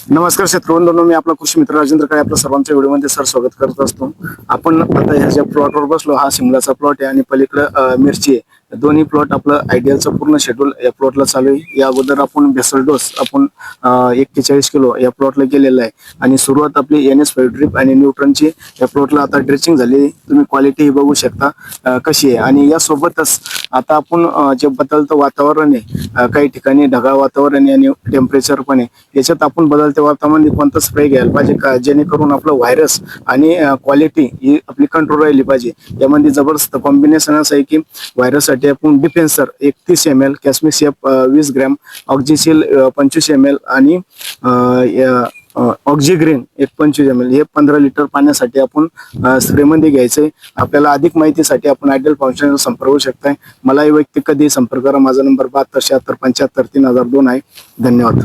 नमस्कार शेतकरी मी आपला कृषी मित्र राजेंद्र काळे आपल्या सर्वांच्या व्हिडिओमध्ये सर स्वागत करत असतो. आपण आता ह्या ज्या प्लॉटवर बसलो हा शिमलाचा प्लॉट आहे आणि पलीकडे मिरची आहे. दोन्ही प्लॉट आपलं आयडियलचं पूर्ण शेड्यूल या प्लॉटला चालू आहे. या अगोदर आपण बेसल डोस आपण 41 किलो या प्लॉटला केलेला आहे आणि सुरुवात आपली NS5 ड्रिप आणि न्यूट्रनची या प्लॉटला आता ड्रेचिंग झाली. तुम्ही क्वालिटी बघू शकता कशी आहे. आणि यासोबतच आता आपण जे बदलतं वातावरण आहे, काही ठिकाणी ढगाळ वातावरण आहे आणि टेम्परेचर पण आहे, याच्यात आपण बदलत्या वातावरणामध्ये कोणता स्प्रे घ्यायला पाहिजे का जेणेकरून आपलं व्हायरस आणि क्वालिटी ही आपली कंट्रोल राहिली पाहिजे. यामध्ये जबरदस्त कॉम्बिनेशन असं आहे की व्हायरससाठी आपण डिफेन्सर 31 ml, कॅस्मिसिएप 20 ग्रॅम, ऑक्झिसिल 25 ml आणि ऑक्झिग्रीन 25 ml हे 15 लिटर पाण्यासाठी आपण स्प्रेमध्ये घ्यायचंय. आपल्याला अधिक माहितीसाठी आपण आयडियल फाउंडेशनला संपर्क करू शकताय. मला वैयक्तिक कधी संपर्क करा. माझा नंबर 72 76 75 3002 आहे. धन्यवाद.